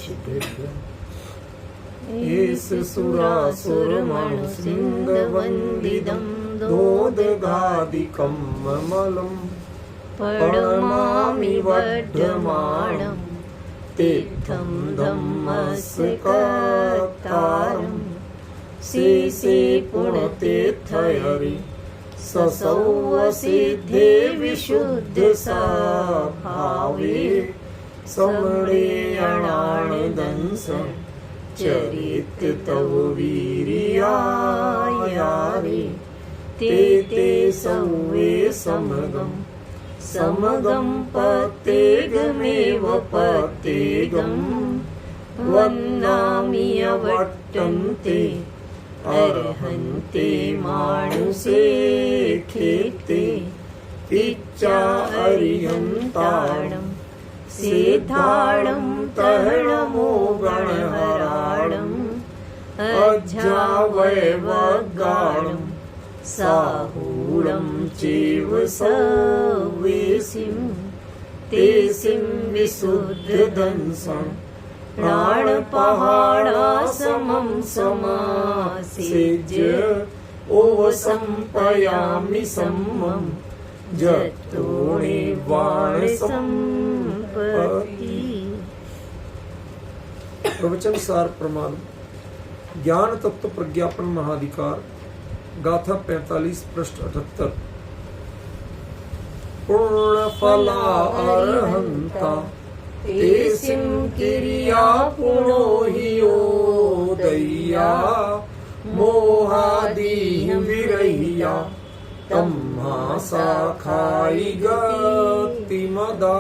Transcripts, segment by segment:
सिद्धेभ्यः एष सुरासुरमणुसिन्धवन्दितं दोदगादिकं ममलं प्रणमामि वर्धमानं तीर्थं धम्मस्कर्तारं शेषे पुण्यतीर्थहरि ससौवसिद्धे विशुद्धस्वभावे समरेयणानदंस चरित तव वीर्यायारे ते सौवे समगं पतेगमेव पतेगं वन्दामि अवर्तन्ते अर्हन्ते मानुषे खेते इच्छा अर्हन्ताणं सेधाणं तरणमो गणहराणम् अज्जावैवगाणं साहूणं चैव सवेसिं तेसिं विशुद्धदंसं प्राणपहाणासमं समासेज्य ओवसंपयामि सम्मं जत्तोणिवाणसंपत्ति। प्रवचन सार प्रमाण ज्ञान तत्व प्रज्ञापन महाधिकार गाथा 45 पृष्ठ 78। पूर्ण फला अर्हन्ता तेसिं किरिया पुनो हि योदय्या मोहादिः विरह्या तम्हा साखायि गतिमदा।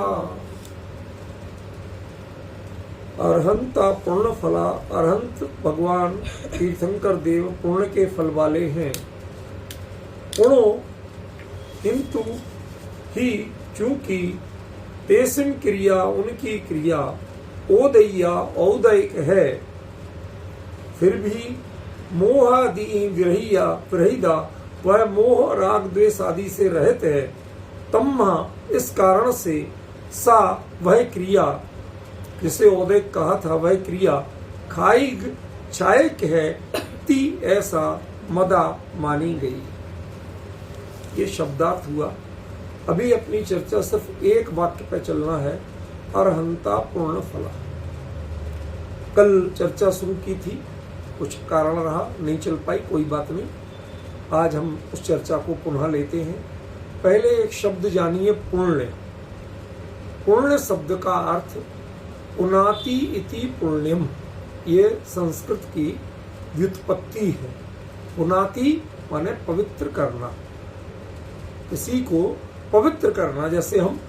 अर्हंता पूर्ण फला, अर्हंत भगवान तीर्थंकर देव पूर्ण के फल वाले हैं। पूर्णो किंतु ही चूंकि तेसिम क्रिया उनकी क्रिया ओदय्या औदयिक है, फिर भी मोहादि विरहिदा वह मोह राग द्वेष आदि से रहित है। तम्मा इस कारण से सा वह क्रिया जिसे औदयिक कहा था वह क्रिया खाइग छायक है ती ऐसा मदा मानी गई। ये शब्दार्थ हुआ। अभी अपनी चर्चा सिर्फ एक वाक्य पे चलना है, अर्हंता पूर्ण फला। कल चर्चा शुरू की थी, कुछ कारण रहा नहीं चल पाई, कोई बात नहीं। आज हम उस चर्चा को पुनः लेते हैं। पहले एक शब्द जानिए, पुण्य। पुण्य शब्द का अर्थ पुनाति इति पुण्यम, ये संस्कृत की व्युत्पत्ति है। पुनाति माने पवित्र करना, किसी को पवित्र करना। जैसे हम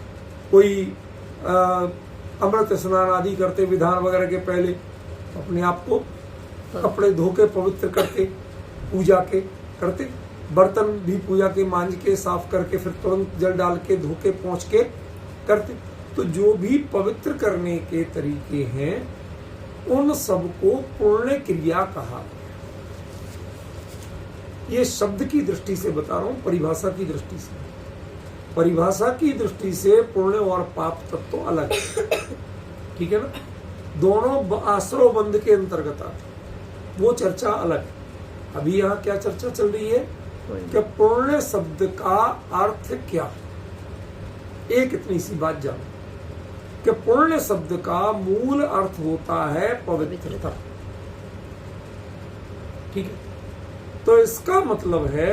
कोई अमृत स्नान आदि करते, विधान वगैरह के पहले अपने आप को कपड़े धो के पवित्र करते, पूजा के करते, बर्तन भी पूजा के मांज के साफ करके फिर तुरंत जल डाल के धो के पोंछ के करते। तो जो भी पवित्र करने के तरीके हैं उन सबको पुण्य क्रिया कहा। ये शब्द की दृष्टि से बता रहा हूं, परिभाषा की दृष्टि से। परिभाषा की दृष्टि से पुण्य और पाप तत्व तो अलग है, ठीक है ना। दोनों आश्रव बंध के अंतर्गत आते, वो चर्चा अलग है। अभी यहाँ क्या चर्चा चल रही है कि पुण्य शब्द का अर्थ क्या। एक इतनी सी बात जानो कि पुण्य शब्द का मूल अर्थ होता है पवित्रता, ठीक है। तो इसका मतलब है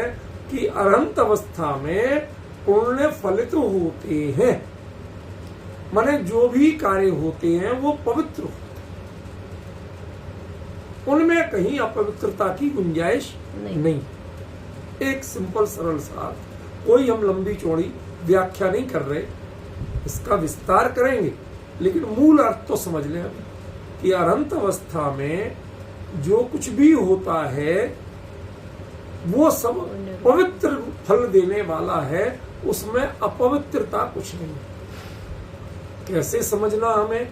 कि अर्हंत अवस्था में पुण्य फलित होते हैं, माने जो भी कार्य होते हैं वो पवित्र होते हैं, उनमें कहीं अपवित्रता की गुंजाइश नहीं। एक सिंपल सरल सा, कोई हम लंबी चौड़ी व्याख्या नहीं कर रहे, इसका विस्तार करेंगे, लेकिन मूल अर्थ तो समझ लें कि अर्हंत अवस्था में जो कुछ भी होता है वो सब पवित्र फल देने वाला है, उसमें अपवित्रता कुछ नहीं। कैसे समझना हमें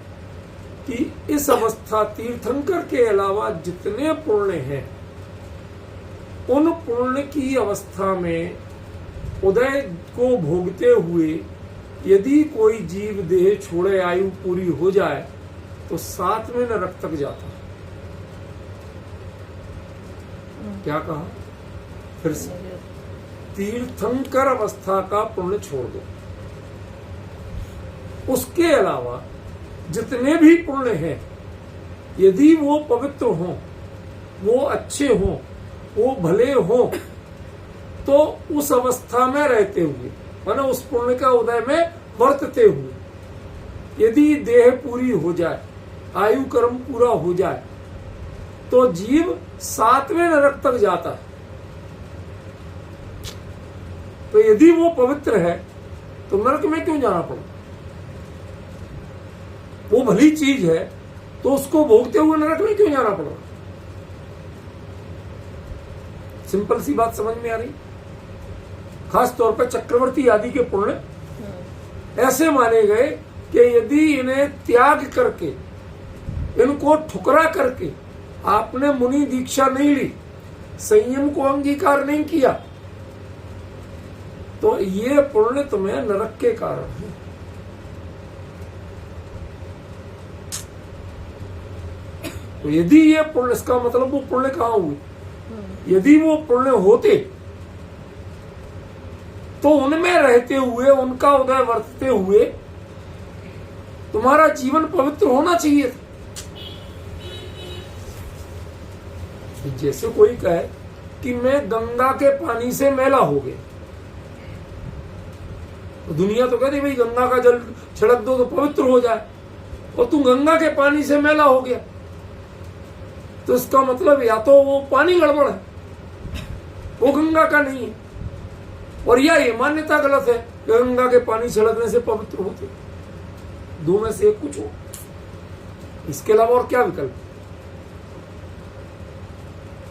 कि इस अवस्था तीर्थंकर के अलावा जितने पुण्य हैं उन पुण्य की अवस्था में उदय को भोगते हुए यदि कोई जीव देह छोड़े आयु पूरी हो जाए तो 7वें नरक तक जाता है। क्या कहा फिर से? तीर्थंकर अवस्था का पुण्य छोड़ दो, उसके अलावा जितने भी पुण्य हैं, यदि वो पवित्र हों, वो अच्छे हों, वो भले हों, तो उस अवस्था में रहते हुए, माना उस पुण्य का उदय में वर्तते हुए, यदि देह पूरी हो जाए, आयु कर्म पूरा हो जाए, तो जीव 7वें नरक तक जाता है। तो यदि वो पवित्र है तो नरक में क्यों जाना पड़ा? वो भली चीज है तो उसको भोगते हुए नरक में क्यों जाना पड़ा? सिंपल सी बात समझ में आ रही? खास तौर पर चक्रवर्ती आदि के पुण्य ऐसे माने गए कि यदि इन्हें त्याग करके, इनको ठुकरा करके आपने मुनि दीक्षा नहीं ली, संयम को अंगीकार नहीं किया, तो ये पुण्य तुम्हें नरक के कारण है। तो यदि ये पुण्य, इसका मतलब वो पुण्य कहां हुए? यदि वो पुण्य होते तो उनमें रहते हुए, उनका उदय वर्तते हुए तुम्हारा जीवन पवित्र होना चाहिए था। जैसे कोई कहे कि मैं गंगा के पानी से मैला हो गया, तो दुनिया तो कहती भाई गंगा का जल छिड़क दो तो पवित्र हो जाए, और तू गंगा के पानी से मैला हो गया, तो इसका मतलब या तो वो पानी गड़बड़ है, वो गंगा का नहीं है, और या ये मान्यता गलत है कि गंगा के पानी छिड़कने से पवित्र होते। दो में से एक कुछ हो, इसके अलावा और क्या विकल्प?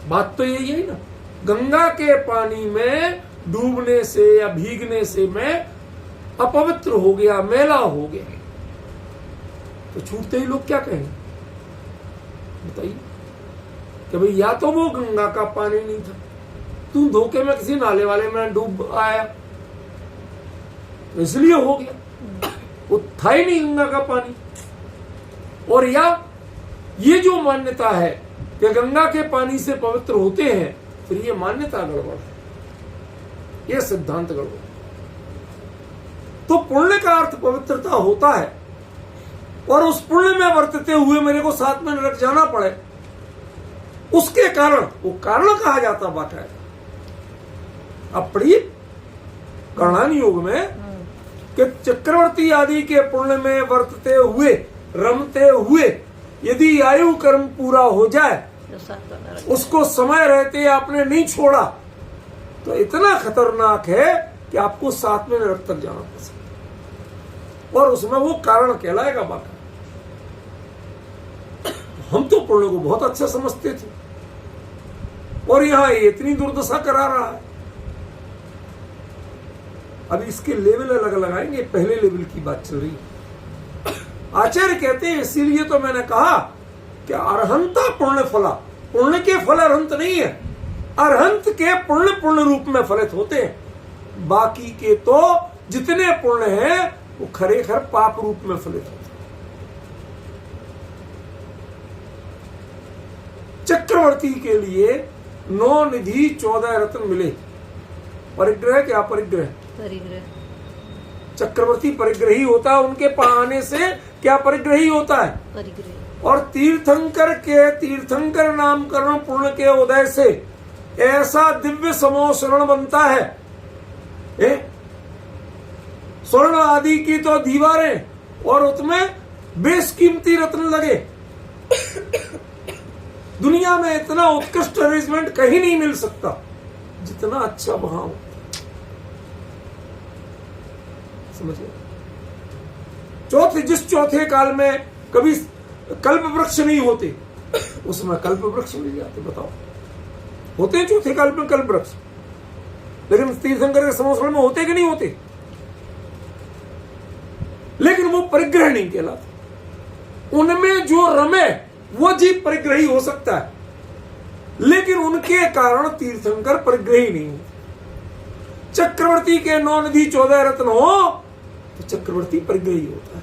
बात तो यही है ना, गंगा के पानी में डूबने से या भीगने से मैं अपवित्र हो गया, मैला हो गया, तो छूटते ही लोग क्या कहेंगे बताइए? कि भाई या तो वो गंगा का पानी नहीं था, तू धोखे में किसी नाले वाले में डूब आया, तो इसलिए हो गया, वो था ही नहीं गंगा का पानी। और या ये जो मान्यता है कि गंगा के पानी से पवित्र होते हैं, फिर ये मान्यता गड़बड़ है, ये सिद्धांत गड़बड़। तो पुण्य का अर्थ पवित्रता होता है, और उस पुण्य में वर्तते हुए मेरे को 7वें नरक जाना पड़े, उसके कारण, वो कारण कहा जाता बाकायदा। अब पढ़िए कर्णान योग में कि चक्रवर्ती आदि के पुण्य में वर्तते हुए, रमते हुए यदि आयु कर्म पूरा हो जाए, उसको समय रहते आपने नहीं छोड़ा, तो इतना खतरनाक है कि आपको 7वें नरक तक जाना पड़ सकता, और उसमें वो कारण कहलाएगा बाका। हम तो पुण्य को बहुत अच्छा समझते थे, और यहां इतनी दुर्दशा करा रहा है। अब इसके लेवल अलग लगाएंगे, पहले लेवल की बात चल रही है। आचार्य कहते हैं, इसीलिए तो मैंने कहा कि अरहंता पुण्य फला, पुण्य के फल अरहंत नहीं है, अरहंत के पुण्य पुण्य रूप में फलित होते हैं, बाकी के तो जितने पुण्य हैं वो खरेखर पाप रूप में फलित होते हैं। चक्रवर्ती के लिए 9 निधि 14 रत्न मिले, परिग्रह क्या परिग्रह? परिग्रह। चक्रवर्ती परिग्रही होता है, उनके पाने से क्या परिग्रही होता है? परिग्रह। और तीर्थंकर के तीर्थंकर नामकरण पुण्य के उदय से ऐसा दिव्य समो शरण बनता है, स्वर्ण आदि की तो दीवारें, और उसमें बेशकीमती रत्न लगे। दुनिया में इतना उत्कृष्ट अरेंजमेंट कहीं नहीं मिल सकता जितना अच्छा वहां होता। समझिए, जिस चौथे काल में कभी कल्प वृक्ष नहीं होते, उसमें कल्प वृक्ष मिल जाते। बताओ, होते हैं चौथे काल में कल्प वृक्ष, लेकिन तीर्थंकर के समोसण में होते कि नहीं होते? लेकिन वो परिग्रह नहीं कहलाते। उनमें जो रमे वो जीव परिग्रही हो सकता है, लेकिन उनके कारण तीर्थंकर परिग्रही नहीं हो। चक्रवर्ती के 9 निधि 14 रत्न हो तो चक्रवर्ती परिग्रही होता है।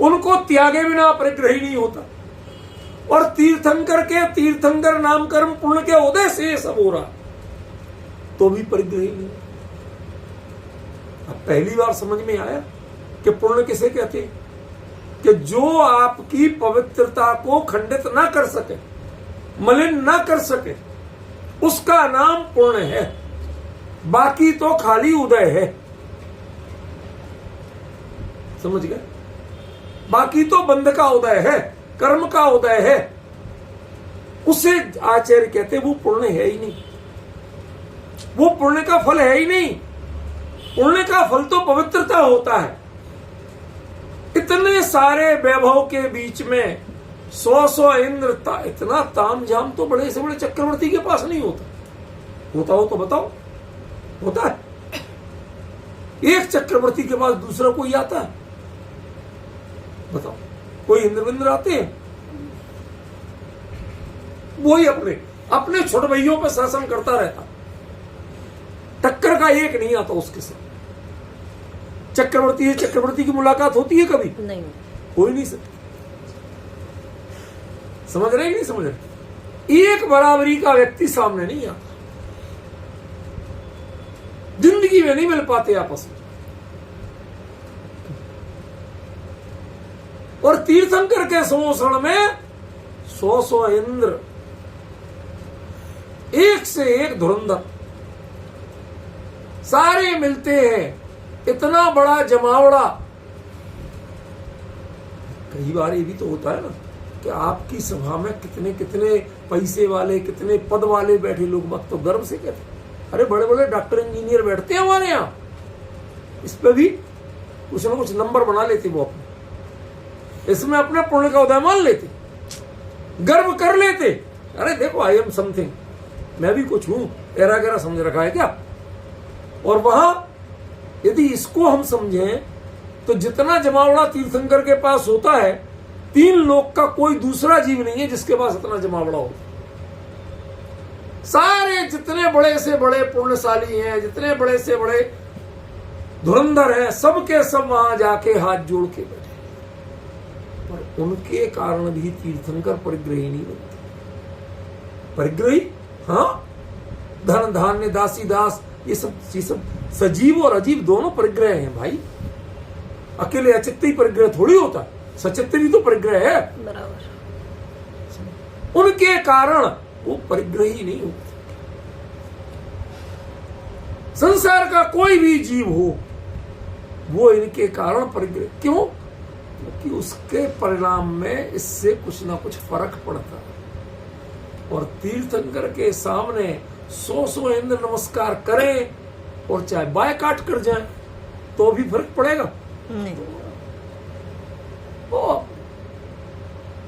उनको त्यागे बिना परिग्रह ही नहीं होता। और तीर्थंकर के तीर्थंकर नाम कर्म पुण्य के उदय से सब हो रहा तो भी परिग्रह ही नहीं। अब पहली बार समझ में आया कि पुण्य किसे कहते हैं, कि जो आपकी पवित्रता को खंडित ना कर सके, मलिन ना कर सके, उसका नाम पुण्य है। बाकी तो खाली उदय है, समझ गए? बाकी तो बंध का उदय है, कर्म का उदय है। उसे आचार्य कहते वो पुण्य है ही नहीं, वो पुण्य का फल है ही नहीं। पुण्य का फल तो पवित्रता होता है। इतने सारे वैभव के बीच में 100 इंद्र इतना ताम झाम तो बड़े से बड़े चक्रवर्ती के पास नहीं होता। होता हो तो बताओ, होता है? एक चक्रवर्ती के पास दूसरा कोई आता है? बताओ, कोई इंद्रविंद्र आते हैं? वही अपने छोटे भाइयों पर शासन करता रहता, टक्कर का एक नहीं आता उसके साथ। चक्रवर्ती है, चक्रवर्ती की मुलाकात होती है कभी? नहीं, हो ही नहीं सकती। समझ रहे कि नहीं समझ रहे? एक बराबरी का व्यक्ति सामने नहीं आता, जिंदगी में नहीं मिल पाते आपस में। और तीर्थंकर के संवत्सर में 100 इंद्र, एक से एक धुरंधर, सारे मिलते हैं। इतना बड़ा जमावड़ा। कई बार ये भी तो होता है ना कि आपकी सभा में कितने कितने पैसे वाले, कितने पद वाले बैठे लोग, मत तो गर्व से कहते, अरे बड़े बड़े डॉक्टर इंजीनियर बैठते हैं हमारे यहाँ। इस पे भी कुछ ना कुछ नंबर बना लेते वो अपने, इसमें अपने पुण्य का उदय मान लेते, गर्व कर लेते। अरे देखो, आई एम समथिंग, मैं भी कुछ हूं, एरा गैरा समझ रखा है क्या? और वहां यदि इसको हम समझें तो जितना जमावड़ा तीर्थंकर के पास होता है, 3 लोक का कोई दूसरा जीव नहीं है जिसके पास इतना जमावड़ा हो। सारे जितने बड़े से बड़े पुण्यशाली हैं, जितने बड़े से बड़े धुरंधर हैं, सब के सब वहां जाके हाथ जोड़ के बैठे। पर उनके कारण भी तीर्थंकर परिग्रही नहीं बनते। परिग्रही, हाँ, धन धान्य दासी दास, ये सब सजीव और अजीव दोनों परिग्रह हैं भाई। अकेले अचित्त ही परिग्रह थोड़ी होता, सचित्त भी तो परिग्रह है बराबर। उनके कारण वो परिग्रही नहीं होते। संसार का कोई भी जीव हो, वो इनके कारण परिग्रह क्यों? क्योंकि उसके परिणाम में इससे कुछ ना कुछ फर्क पड़ता है। और तीर्थंकर के सामने 100 इंद्र नमस्कार करें और चाहे बाय काट कर जाए तो भी फर्क पड़ेगा नहीं। ओ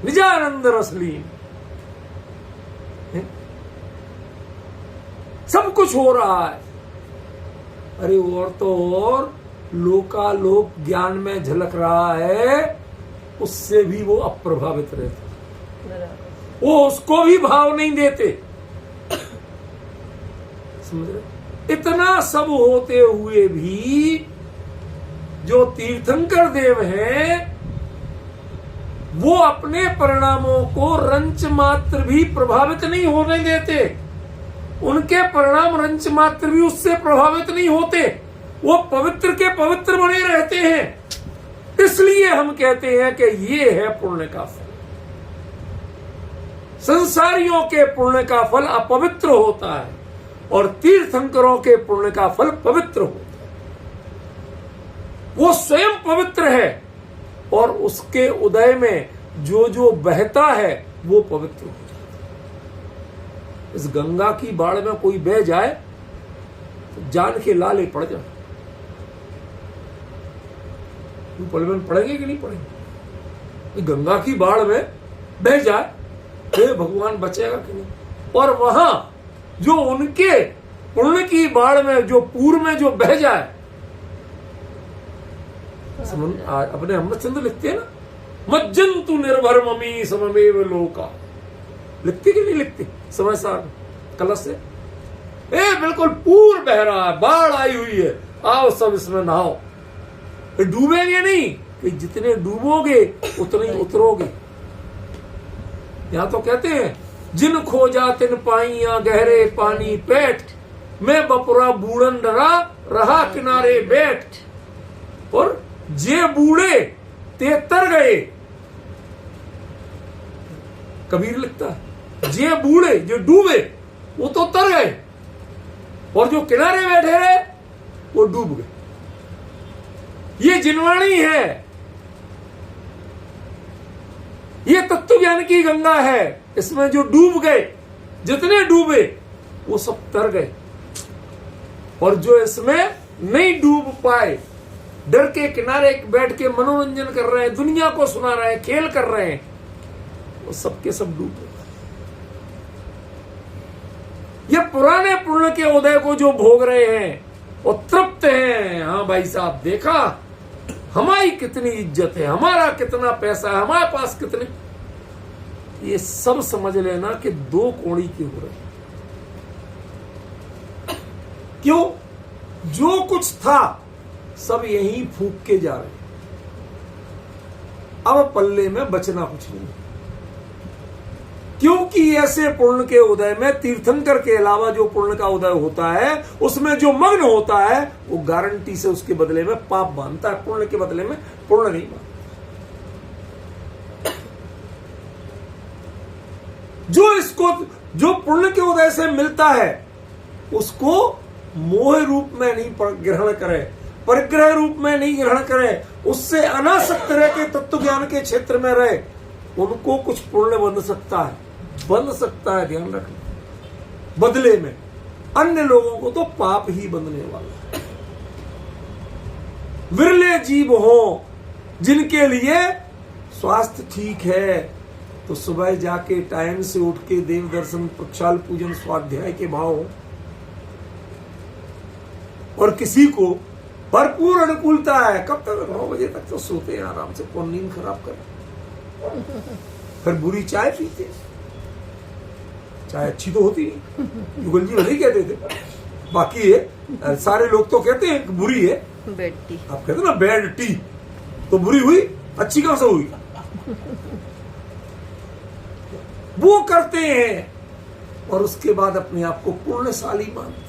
निजानंद रसलीन, सब कुछ हो रहा है। अरे और तो और लोकालोक ज्ञान में झलक रहा है, उससे भी वो अप्रभावित रहते, वो उसको भी भाव नहीं देते। समझ रहे? इतना सब होते हुए भी जो तीर्थंकर देव हैं, वो अपने परिणामों को रंच मात्र भी प्रभावित नहीं होने देते। उनके परिणाम रंच मात्र भी उससे प्रभावित नहीं होते। वो पवित्र के पवित्र बने रहते हैं। इसलिए हम कहते हैं कि ये है पुण्य का फल। संसारियों के पुण्य का फल अपवित्र होता है और तीर्थंकरों के पुण्य का फल पवित्र होता है। वो स्वयं पवित्र है और उसके उदय में जो जो बहता है वो पवित्र हो जाता है। इस गंगा की बाढ़ में कोई बह जाए तो जान के लाले पड़ जाए। पल में पड़ेंगे कि नहीं पड़ेंगे? गंगा की बाढ़ में बह जाए तो भगवान बचेगा कि नहीं? और वहां जो उनके पुण्य की बाढ़ में जो पूर्व में जो बह जाए, अपने अमृतचंद्र लिखते हैं ना, मज्जंतु निर्भर ममी सममेव लोका, लिखते कि नहीं लिखते? समय सार कलश से बिल्कुल पूर्व बह रहा है, बाढ़ आई हुई है, आओ सब इसमें नहाओ। डूबेंगे नहीं, कि जितने डूबोगे उतने ही उतरोगे। यहां तो कहते हैं जिन खोजा तिन पाइया गहरे पानी पेट, मैं बपुरा बूढ़न डरा रहा किनारे बैठ, और जे बूढ़े ते तर गए। कबीर लिखता है जे बूढ़े जो डूबे वो तो तर गए, और जो किनारे बैठे रहे वो डूब गए। ये जिनवाणी है, ये तत्व ज्ञान की गंगा है। इसमें जो डूब गए, जितने डूबे वो सब तर गए, और जो इसमें नहीं डूब पाए, डर के किनारे बैठ के मनोरंजन कर रहे हैं, दुनिया को सुना रहे हैं, खेल कर रहे हैं, वो सबके सब डूब गए। ये पुराने पुण्य के उदय को जो भोग रहे हैं वो तृप्त हैं। हाँ भाई साहब, देखा हमारी कितनी इज्जत है, हमारा कितना पैसा है, हमारे पास कितने, ये सब समझ लेना कि दो कोड़ी के हो रहे हैं। क्यों? जो कुछ था सब यहीं फूक के जा रहे हैं, अब पल्ले में बचना कुछ नहीं। क्योंकि ऐसे पुण्य के उदय में तीर्थंकर के अलावा जो पुण्य का उदय होता है उसमें जो मग्न होता है वो गारंटी से उसके बदले में पाप बांधता है, पुण्य के बदले में पुण्य नहीं बांधता। जो पुण्य के उदय से मिलता है उसको मोह रूप में नहीं ग्रहण करे, परिग्रह रूप में नहीं ग्रहण करे, उससे अनासक्त रह के तत्व ज्ञान के क्षेत्र में रहे, उनको कुछ पुण्य बन सकता है, ध्यान रखना। बदले में अन्य लोगों को तो पाप ही बंधने वाला है। विरले जीव हो जिनके लिए स्वास्थ्य ठीक है तो सुबह जाके टाइम से उठ के देव दर्शन, प्रक्षाल पूजन, स्वाध्याय के भाव, और किसी को भरपूर अनुकूलता है, कब तक 9 बजे तक तो सोते हैं आराम से, कौन नींद खराब करे, फिर बुरी चाय पीते। चाय अच्छी तो होती नहीं, युगल जी भले ही कहते थे, बाकी है सारे लोग तो कहते हैं कि बुरी है, बैड टी। आप कहते ना बैड टी, तो बुरी हुई, अच्छी कहां से हुई? वो करते हैं और उसके बाद अपने आप को पूर्णशाली मानते।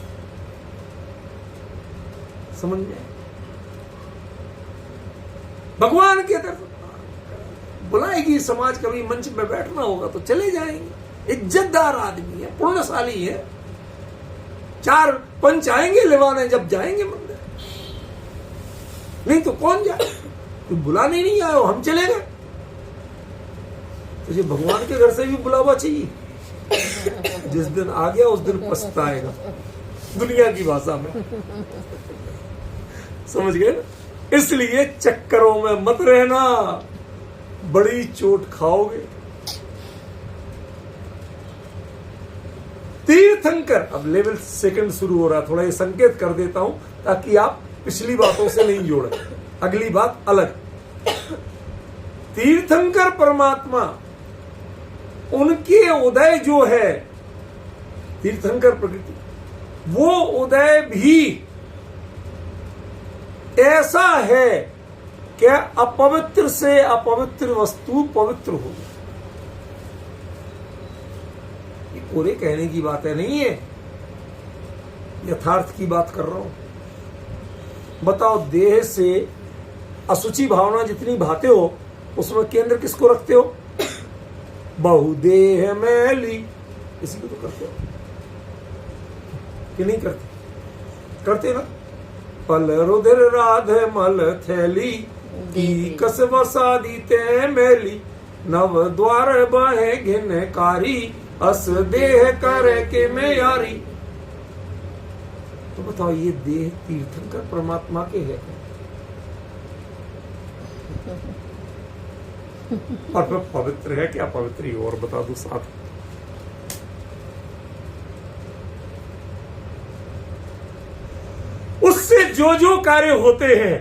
समझ में? भगवान के तरफ बुलाएगी समाज, कभी मंच में बैठना होगा तो चले जाएंगे। इज्जतदार आदमी है, पूर्णशाली है, 4 पंच आएंगे लिवाने जब जाएंगे मंदिर, नहीं तो कौन जाए? तो बुलाने नहीं आए हो, हम चले गए। तुझे भगवान के घर से भी बुलावा चाहिए। जिस दिन आ गया उस दिन पछताएगा, दुनिया की भाषा में। समझ गए ना? इसलिए चक्करों में मत रहना, बड़ी चोट खाओगे। तीर्थंकर, अब लेवल 2 शुरू हो रहा, थोड़ा ये संकेत कर देता हूं ताकि आप पिछली बातों से नहीं जोड़े, अगली बात अलग। तीर्थंकर परमात्मा, उनके उदय जो है तीर्थंकर प्रकृति, वो उदय भी ऐसा है कि अपवित्र से अपवित्र वस्तु पवित्र हो गई। ये पूरे कहने की बातें नहीं है, यथार्थ की बात कर रहा हूं। बताओ, देह से असुचि भावना जितनी भाते हो उसमें केंद्र किसको रखते हो? बहुदेह मैली, इसी को तो करते हो कि नहीं करते? करते ना। पल रुधिर राधे मल थैली, कस वसादी ते मैली, नव द्वार बाहे घिनकारी, अस देह करे के में यारी। तो बताओ, ये देह तीर्थंकर परमात्मा के है और फिर पवित्र है क्या? पवित्र ही और बता दो साथ। उससे जो जो कार्य होते हैं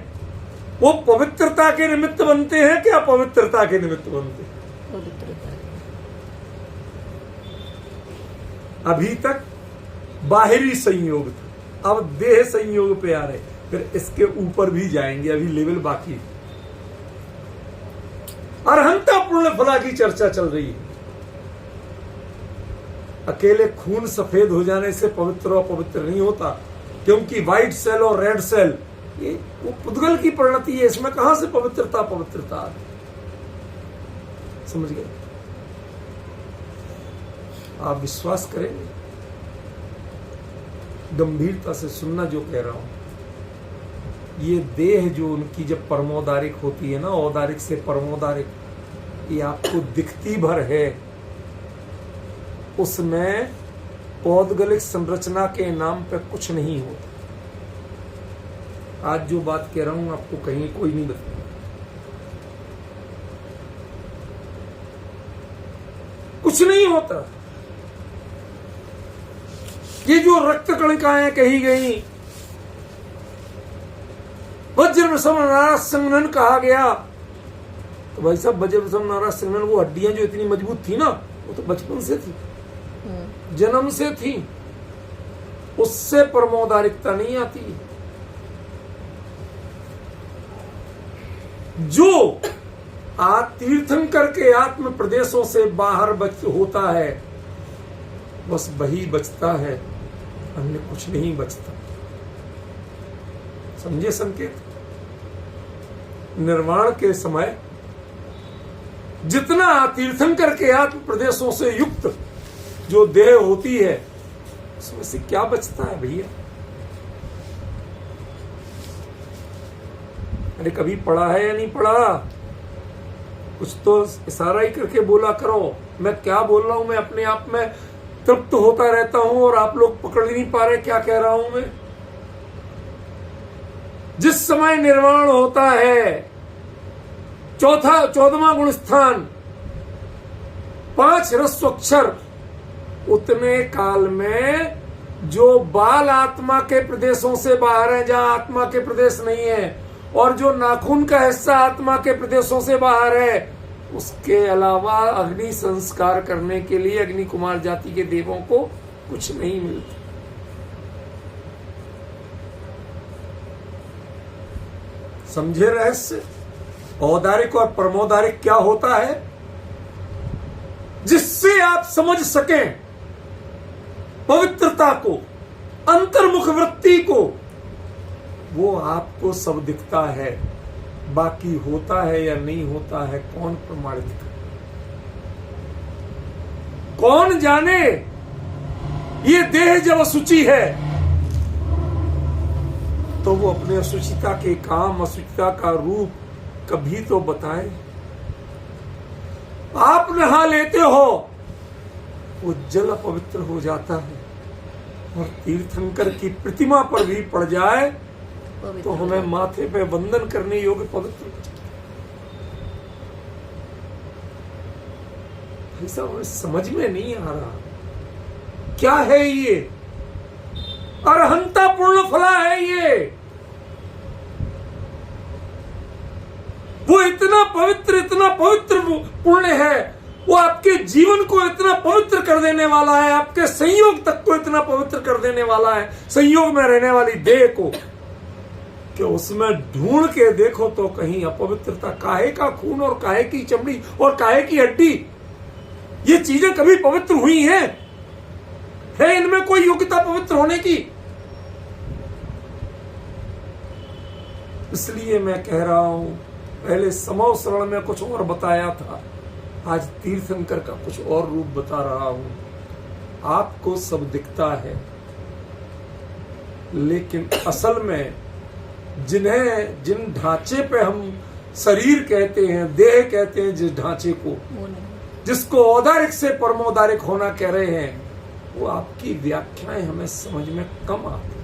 वो पवित्रता के निमित्त बनते हैं क्या अपवित्रता के निमित्त बनते हैं? पवित्रता। अभी तक बाहरी संयोग था, अब देह संयोग पे आ रहे, फिर इसके ऊपर भी जाएंगे, अभी लेवल बाकी है। फला की चर्चा चल रही है। अकेले खून सफेद हो जाने से पवित्र और अपवित्र नहीं होता, क्योंकि व्हाइट सेल और रेड सेल ये वो पुद्गल की परिणति है। इसमें कहां से पवित्रता समझ गए? आप विश्वास करेंगे, गंभीरता से सुनना जो कह रहा हूं। ये देह जो उनकी जब परमोदारिक होती है ना, औदारिक से परमोदारिक, ये आपको दिखती भर है, उसमें पौद्गलिक संरचना के नाम पे कुछ नहीं होता। आज जो बात कह रहा हूं आपको कहीं कोई नहीं बताएगा। कुछ नहीं होता। ये जो रक्त कणिकाएं कही गई, वज्र सम नारा संगनन कहा गया, तो भाई साहब वज्र सम नारा संगनन, वो हड्डियां जो इतनी मजबूत थी ना, वो तो बचपन से थी, जन्म से थी। उससे परमोदारिकता नहीं आती। जो तीर्थंकर के आत्म प्रदेशों से बाहर होता है, बस वही बचता है, अन्य कुछ नहीं बचता। समझे संकेत? निर्वाण के समय जितना तीर्थंकर के आत्म प्रदेशों से युक्त जो देह होती है, उसमें से क्या बचता है भैया? अरे कभी पढ़ा है या नहीं पढ़ा? कुछ तो इशारा ही करके बोला करो। मैं क्या बोल रहा हूं, मैं अपने आप में तृप्त होता रहता हूं और आप लोग पकड़ ही नहीं पा रहे क्या कह रहा हूं मैं। जिस समय निर्वाण होता है, 14वां गुण स्थान, 5 ह्रस्वक्षर, उतने काल में जो बाल आत्मा के प्रदेशों से बाहर है, जहां आत्मा के प्रदेश नहीं है, और जो नाखून का हिस्सा आत्मा के प्रदेशों से बाहर है, उसके अलावा अग्नि संस्कार करने के लिए अग्नि कुमार जाति के देवों को कुछ नहीं मिलता। समझे रहस्य? औदारिक और परमोदारिक क्या होता है, जिससे आप समझ सकें पवित्रता को, अंतर्मुख वृत्ति को। वो आपको सब दिखता है, बाकी होता है या नहीं होता है कौन प्रमाणित करे? कौन जाने? ये देह जब अशुचि है तो वो अपने अशुचिता के काम, अशुचिता का रूप कभी तो बताए। आप नहा लेते हो, वो जल अपवित्र हो जाता है, और तीर्थंकर की प्रतिमा पर भी पड़ जाए तो हमें माथे पे वंदन करने योग्य पवित्र। ऐसा हमें समझ में नहीं आ रहा क्या है ये। अरहंता पूर्ण फला है ये। वो इतना पवित्र पुण्य है, वो आपके जीवन को इतना पवित्र कर देने वाला है, आपके संयोग तक को इतना पवित्र कर देने वाला है, संयोग में रहने वाली देह को, कि उसमें ढूंढ के देखो तो कहीं अपवित्रता, काहे का खून और काहे की चमड़ी और काहे की हड्डी, ये चीजें कभी पवित्र हुई हैं? है इनमें कोई योग्यता पवित्र होने की? इसलिए मैं कह रहा हूं, पहले समव शरण में कुछ और बताया था, आज तीर्थंकर का कुछ और रूप बता रहा हूं। आपको सब दिखता है, लेकिन असल में जिन ढांचे पे हम शरीर कहते हैं, देह कहते हैं, जिस ढांचे को, जिसको औदारिक से परमोदारिक होना कह रहे हैं, वो आपकी व्याख्याएं हमें समझ में कम आती।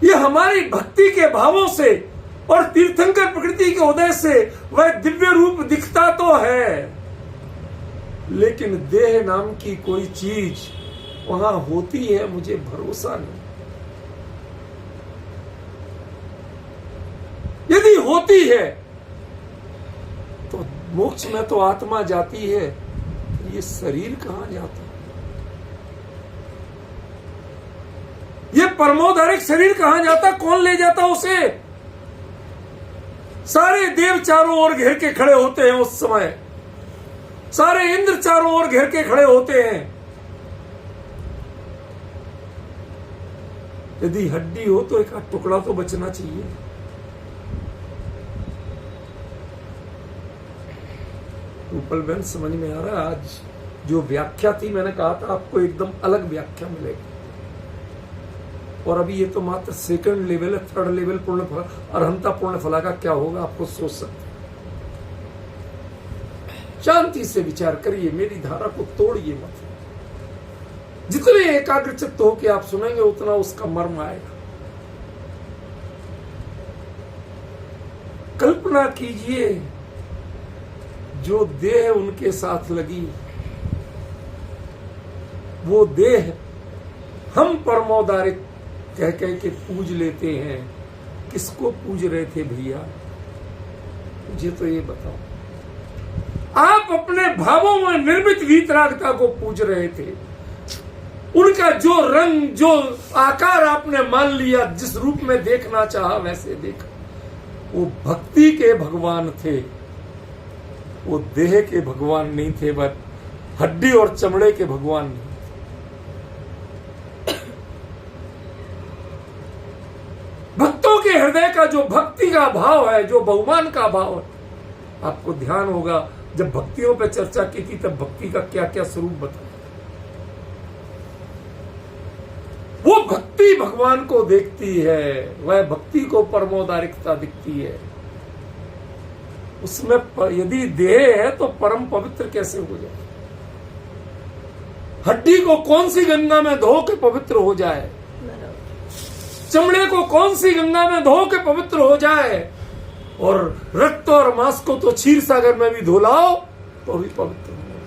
ये हमारी भक्ति के भावों से और तीर्थंकर प्रकृति के उदय से वह दिव्य रूप दिखता तो है, लेकिन देह नाम की कोई चीज वहां होती है, मुझे भरोसा नहीं। यदि होती है तो मोक्ष में तो आत्मा जाती है, ये शरीर कहां जाता है? ये परमोदारिक शरीर कहां जाता? कौन ले जाता उसे? सारे देव चारों ओर घेर के खड़े होते हैं उस समय, सारे इंद्र चारों ओर घेर के खड़े होते हैं। यदि हड्डी हो तो एक टुकड़ा तो बचना चाहिए। रूपल बहन समझ में आ रहा है? आज जो व्याख्या थी, मैंने कहा था आपको एकदम अलग व्याख्या मिलेगी। और अभी ये तो मात्र सेकंड लेवल है, थर्ड लेवल पूर्ण फल, अरहंता पूर्ण फला का क्या होगा आपको सोच सकते। शांति से विचार करिए, मेरी धारा को तोड़िए मत। जितने एकाग्रचित्त हो के आप सुनेंगे उतना उसका मर्म आएगा। कल्पना कीजिए, जो देह उनके साथ लगी, वो देह हम परमोदारिक कह के पूज लेते हैं। किसको पूज रहे थे भैया? मुझे तो ये बताओ। आप अपने भावों में निर्मित वीतरागता को पूज रहे थे। उनका जो रंग, जो आकार आपने मान लिया, जिस रूप में देखना चाहा वैसे देखा। वो भक्ति के भगवान थे, वो देह के भगवान नहीं थे, बस हड्डी और चमड़े के भगवान नहीं। भक्तों के हृदय का जो भक्ति का भाव है, जो बहुमान का भाव है, आपको ध्यान होगा जब भक्तियों पे चर्चा की थी तब भक्ति का क्या क्या स्वरूप बताया। वो भक्ति भगवान को देखती है, वह भक्ति को परमोदारिकता दिखती है। उसमें यदि देह है तो परम पवित्र कैसे हो जाए? हड्डी को कौन सी गंगा में धो के पवित्र हो जाए? चमड़े को कौन सी गंगा में धो के पवित्र हो जाए? और रक्त और मांस को तो क्षीर सागर में भी धुलाओ तो भी पवित्र हो जाए।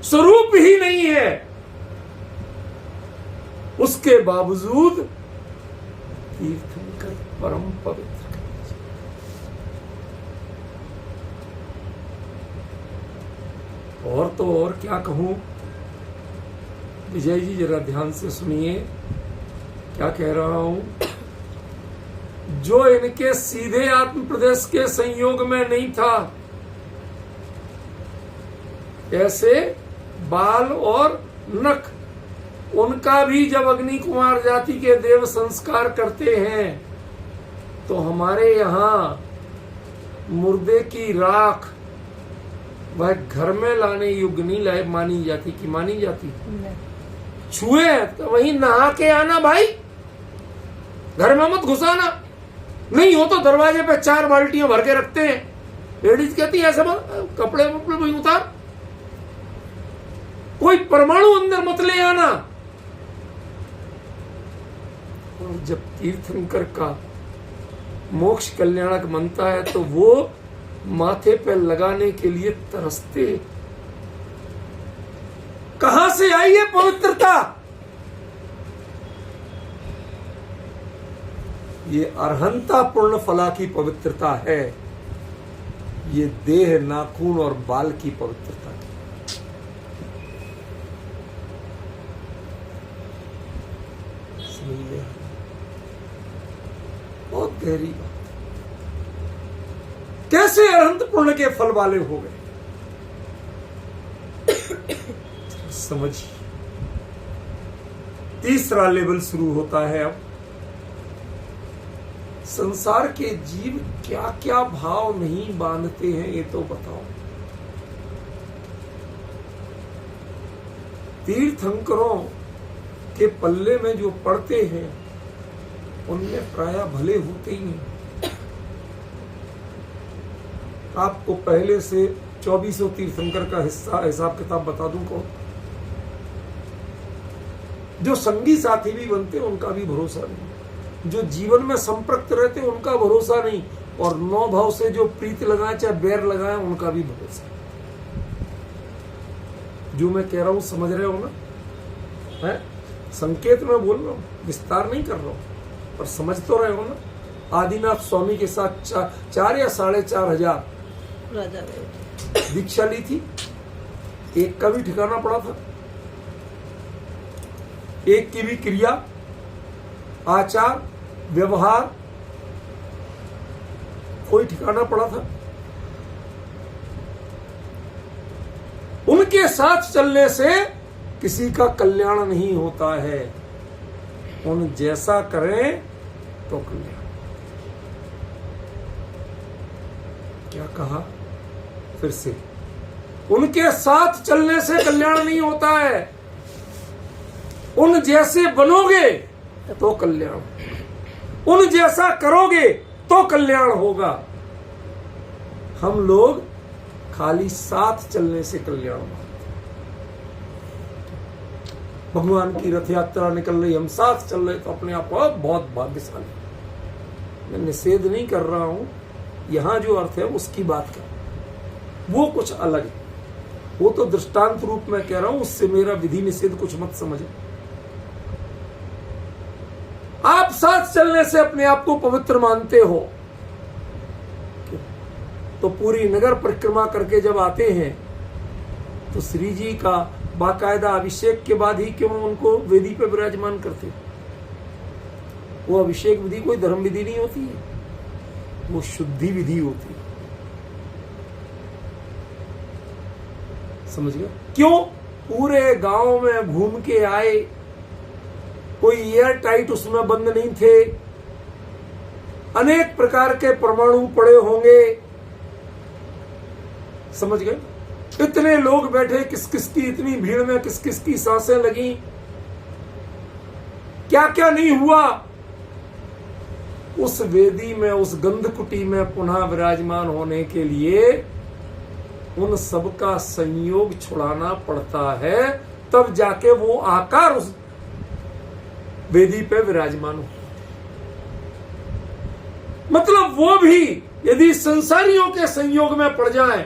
स्वरूप ही नहीं है, उसके बावजूद तीर्थंकर परम पवित्र। और तो और क्या कहूं, विजय जी जरा ध्यान से सुनिए क्या कह रहा हूं। जो इनके सीधे आत्म प्रदेश के संयोग में नहीं था, ऐसे बाल और नख, उनका भी जब अग्नि कुमार जाति के देव संस्कार करते हैं तो हमारे यहाँ मुर्दे की राख वह घर में लाने योग्य नहीं मानी जाती कि मानी जाती? छुए तो वहीं नहा के आना भाई, घर में मत घुसाना। नहीं हो तो दरवाजे पे 4 बाल्टियां भर के रखते हैं। लेडीज कहती है ऐसा कपड़े वही उतार, कोई परमाणु अंदर मत ले आना। और जब तीर्थंकर का मोक्ष कल्याणक बनता है तो वो माथे पे लगाने के लिए तरसते। कहां से आई है पवित्रता? ये अरहंता पूर्ण फला की पवित्रता है, ये देह, नाखून और बाल की पवित्रता है। बहुत गहरी बात। कैसे अरहंत पुण्य के फल वाले हो गए समझिए। तीसरा लेवल शुरू होता है अब। संसार के जीव क्या क्या भाव नहीं बांधते हैं ये तो बताओ। तीर्थंकरों के पल्ले में जो पड़ते हैं उनमें प्रायः भले होते ही नहीं। आपको पहले से 2400 तीर्थंकर का हिसाब किताब बता दूं को, जो संगी साथी भी बनते उनका भी भरोसा नहीं, जो जीवन में संपर्क रहते उनका भरोसा नहीं, और 9 भाव से जो प्रीत लगाए चाहे बैर लगाए उनका भी भरोसा। जो मैं कह रहा हूं समझ रहे हो ना? है संकेत में बोल रहा हूं, विस्तार नहीं कर रहा हूं, पर समझ तो रहे हो ना। आदिनाथ स्वामी के साथ 4 या 4,500 दीक्षा ली थी, एक का भी ठिकाना पड़ा था, एक की भी क्रिया, आचार, व्यवहार, कोई ठिकाना पड़ा था? उनके साथ चलने से किसी का कल्याण नहीं होता है। उन जैसा करें तो कल्याण। क्या कहा? फिर से, उनके साथ चलने से कल्याण नहीं होता है, उन जैसे बनोगे तो कल्याण, उन जैसा करोगे तो कल्याण होगा। हम लोग खाली साथ चलने से कल्याण होगा। भगवान की रथ यात्रा निकल रही, हम साथ चल रहे तो अपने आप बहुत भाग्यशाली। मैं निषेध नहीं कर रहा हूं, यहां जो अर्थ है उसकी बात कर, वो कुछ अलग है। वो तो दृष्टांत रूप में कह रहा हूं, उससे मेरा विधि निषेध कुछ मत समझे। आप साथ चलने से अपने आप को पवित्र मानते हो, तो पूरी नगर परिक्रमा करके जब आते हैं तो श्री जी का बाकायदा अभिषेक के बाद ही क्यों उनको वेदी पे विराजमान करते? वो अभिषेक विधि कोई धर्म विधि नहीं होती है, वो शुद्धि विधि होती है। समझ गए? क्यों? पूरे गांव में घूम के आए, कोई एयर टाइट उसमें बंद नहीं थे, अनेक प्रकार के परमाणु पड़े होंगे। समझ गए? इतने लोग बैठे, किस किस की इतनी भीड़ में किस किस की सांसें लगी, क्या क्या नहीं हुआ। उस वेदी में, उस गंधकुटी में पुनः विराजमान होने के लिए उन सबका संयोग छुड़ाना पड़ता है, तब जाके वो आकार उस वेदी पे विराजमान हो। मतलब वो भी यदि संसारियों के संयोग में पड़ जाए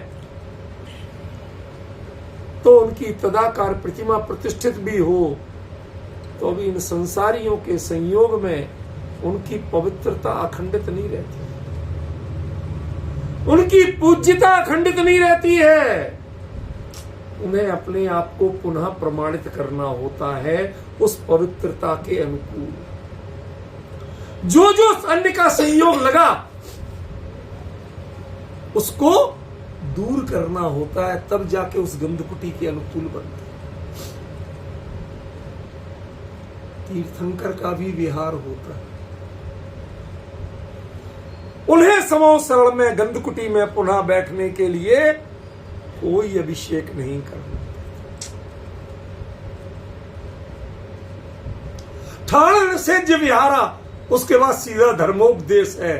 तो उनकी तदाकार प्रतिमा प्रतिष्ठित भी हो, तो अभी इन संसारियों के संयोग में उनकी पवित्रता अखंडित नहीं रहती, उनकी पूज्यता अखंडित नहीं रहती है। उन्हें अपने आप को पुनः प्रमाणित करना होता है उस पवित्रता के अनुकूल। जो जो अन्य का संयोग लगा उसको दूर करना होता है, तब जाके उस गंधकुटी के अनुकूल बनते। तीर्थंकर का भी विहार होता है, उन्हें समोसरण में गंधकुटी में पुनः बैठने के लिए कोई अभिषेक नहीं करना। ठाण से जब विहारा, उसके बाद सीधा धर्मोपदेश है।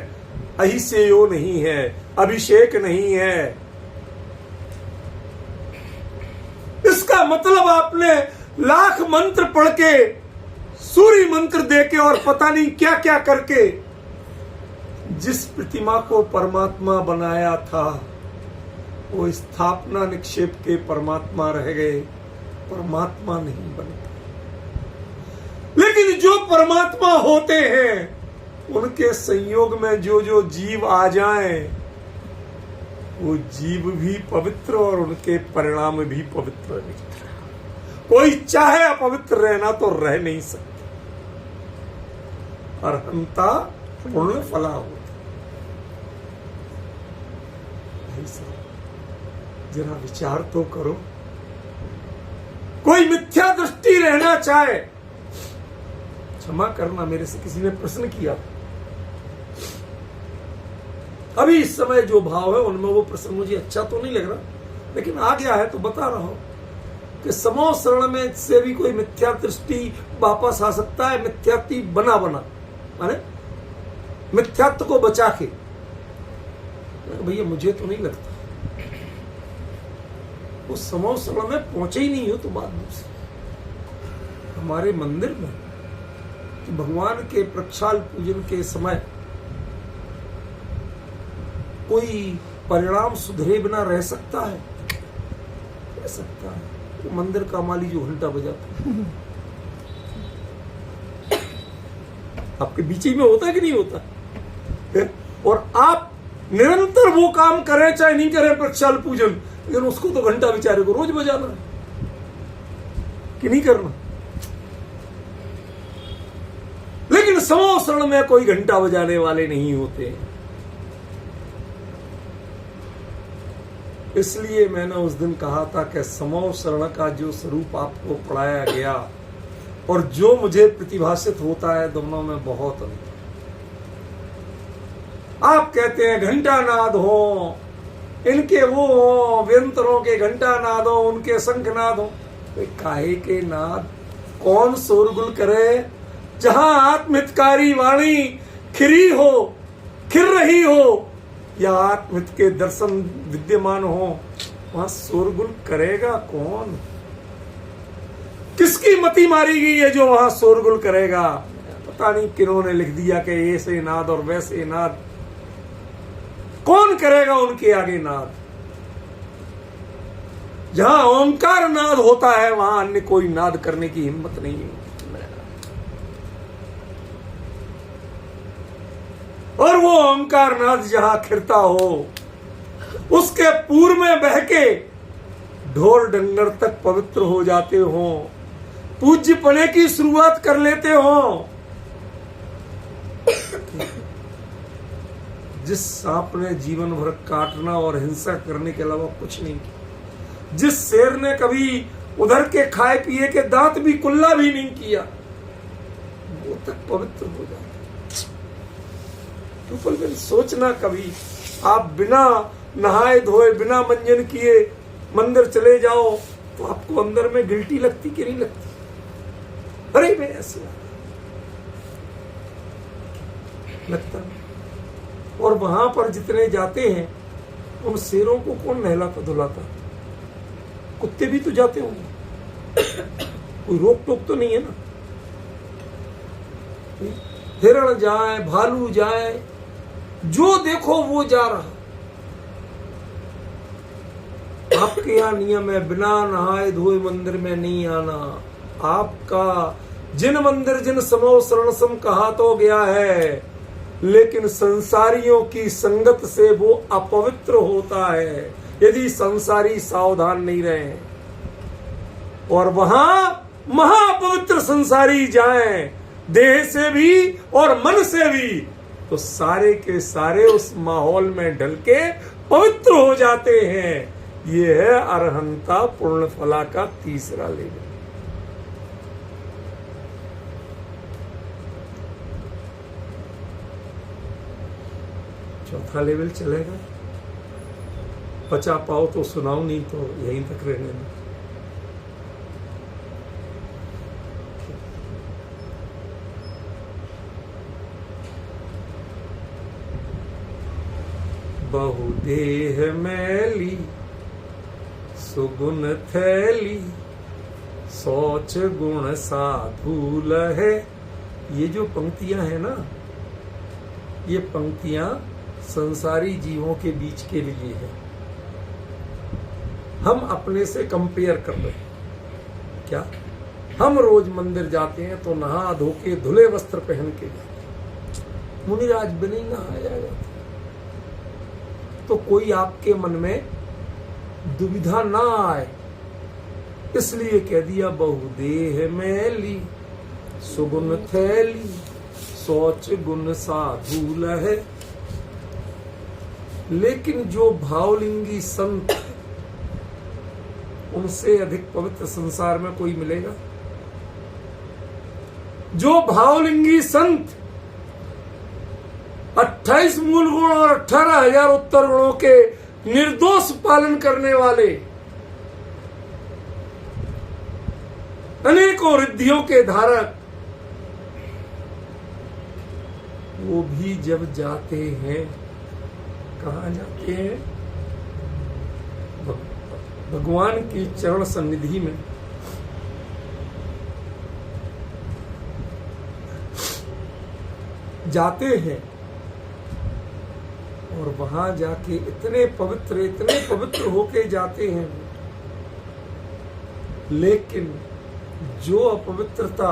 अहिसेयो नहीं है, अभिषेक नहीं है। इसका मतलब आपने लाख मंत्र पढ़ के, सूर्य मंत्र देके और पता नहीं क्या क्या करके जिस प्रतिमा को परमात्मा बनाया था, वो स्थापना निक्षेप के परमात्मा रह गए, परमात्मा नहीं बने। लेकिन जो परमात्मा होते हैं उनके संयोग में जो जो जीव आ जाएं, वो जीव भी पवित्र और उनके परिणाम भी पवित्र निकलते। कोई चाहे अपवित्र रहना तो रह नहीं सकता। अर्हंता पुण्य फला होता। भाई साहब जरा विचार तो करो। कोई मिथ्या दृष्टि रहना चाहे, क्षमा करना मेरे से किसी ने प्रश्न किया, अभी इस समय जो भाव है उनमें वो प्रश्न मुझे अच्छा तो नहीं लग रहा, लेकिन आ गया है तो बता रहा हूं कि समो शरण में से भी कोई मिथ्या दृष्टि वापस आ सकता है। मिथ्यात्व बना माने मिथ्यात्व को बचा के। भैया मुझे तो नहीं लगता, उस समो शरण में पहुंचे ही नहीं हो तो बात दूसरी। हमारे मंदिर में कि भगवान के प्रक्षाल पूजन के समय कोई परिणाम सुधरे बिना रह सकता है? रह सकता है। तो मंदिर का माली जो घंटा बजाता है आपके बीच ही में होता है कि नहीं होता है? और आप निरंतर वो काम करें चाहे नहीं करें प्रक्षाल पूजन, लेकिन उसको तो घंटा बेचारे को रोज बजाना है कि नहीं करना। लेकिन समो शरण में कोई घंटा बजाने वाले नहीं होते। इसलिए मैंने उस दिन कहा था कि समो शरण का जो स्वरूप आपको पढ़ाया गया और जो मुझे प्रतिभाषित होता है, दोनों में बहुत अंतर। आप कहते हैं घंटा नाद हो, इनके वो हो, व्यंतरों के घंटा नाद हो, उनके शंख नाद हो। काहे के नाद? कौन शोरगुल करे? जहां आत्महितकारी वाणी खिरी हो, खिर रही हो, या आत्महित के दर्शन विद्यमान हो, वहां शोरगुल करेगा कौन? किसकी मति मारी गई है जो वहां शोरगुल करेगा? पता नहीं किन्होंने लिख दिया कि ऐसे नाद और वैसे नाद। कौन करेगा उनके आगे नाद? जहां ओंकार नाद होता है वहां अन्य कोई नाद करने की हिम्मत नहीं है। और वो ओंकार नाद जहां खिरता हो, उसके पूर्व में बह के ढोल डंगर तक पवित्र हो जाते हो, पूज्य पने की शुरुआत कर लेते हो। जिस सांप ने जीवन भर काटना और हिंसा करने के अलावा कुछ नहीं किया, जिस शेर ने कभी उधर के खाए पिए के दांत भी कुल्ला भी नहीं किया, वो तक पवित्र हो जाता। तो सोचना कभी आप बिना नहाए धोए, बिना मंजन किए मंदिर चले जाओ तो आपको अंदर में गिल्टी लगती कि नहीं लगती? अरे मैं ऐसे लगता। और वहां पर जितने जाते हैं उन शेरों को कौन नहलाता धुलाता? कुत्ते भी तो जाते होंगे, कोई रोक टोक तो नहीं है ना। हिरण जाए, भालू जाए, जो देखो वो जा रहा। आपके यहाँ नियम है बिना नहाए धोए मंदिर में नहीं आना। आपका जिन मंदिर जिन समो शरण सम कहा तो गया है, लेकिन संसारियों की संगत से वो अपवित्र होता है यदि संसारी सावधान नहीं रहे। और वहां महापवित्र संसारी जाएं, देह से भी और मन से भी, तो सारे के सारे उस माहौल में ढल के पवित्र हो जाते हैं। ये है अरहंता पूर्ण फला का तीसरा लेवल। चौथा लेवल चलेगा। पचा पाओ तो सुनाओ, नहीं तो यहीं तक रहने दो। बहुदेह मैली सुगुण थैली, सोच गुण साधूल है। ये जो पंक्तियां हैं ना, ये पंक्तियां संसारी जीवों के बीच के लिए है। हम अपने से कंपेयर कर रहे हैं क्या? हम रोज मंदिर जाते हैं तो नहा धो के धुले वस्त्र पहन के जाते हैं। मुनिराज बिना ही नहाया जाता, तो कोई आपके मन में दुविधा ना आए, इसलिए कह दिया बहुदेह मैली सुगुण थैली, सोच गुण साधूल है। लेकिन जो भावलिंगी संत, उनसे अधिक पवित्र संसार में कोई मिलेगा? जो भावलिंगी संत 28 मूल गुण और 18,000 उत्तर गुणों के निर्दोष पालन करने वाले, अनेकों रिद्धियों के धारक, वो भी जब जाते हैं, कहाँ जाते हैं? भगवान की चरण सन्निधि में। जाते हैं और वहां जाके इतने पवित्र होके जाते हैं, लेकिन जो अपवित्रता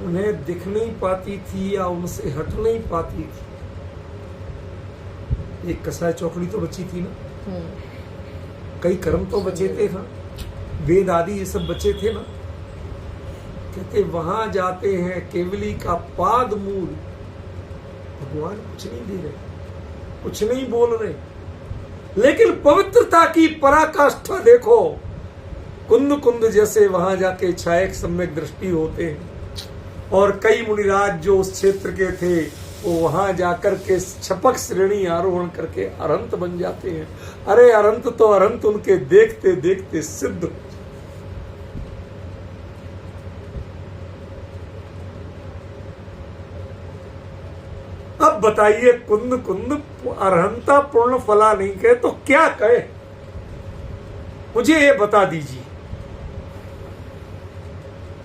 उन्हें दिख नहीं पाती थी या उनसे हट नहीं पाती थी, एक कसाय चौकड़ी तो बची थी ना, कई कर्म तो बचे थे ना, वेद आदि ये सब बचे थे ना। कहते वहां जाते हैं, केवली का पाद मूल, भगवान कुछ नहीं दे रहे, कुछ नहीं बोल रहे, लेकिन पवित्रता की पराकाष्ठा देखो, कुंद कुंद जैसे वहां जाके छायक सम्यक दृष्टि होते हैं। और कई मुनिराज जो उस क्षेत्र के थे वो वहां जाकर के छपक श्रेणी आरोहण करके अरंत बन जाते हैं। अरे अरंत तो अरंत उनके देखते देखते सिद्ध। अब बताइए, कुंद कुंद अरहंता पूर्ण फला नहीं कहे तो क्या कहे? मुझे ये बता दीजिए।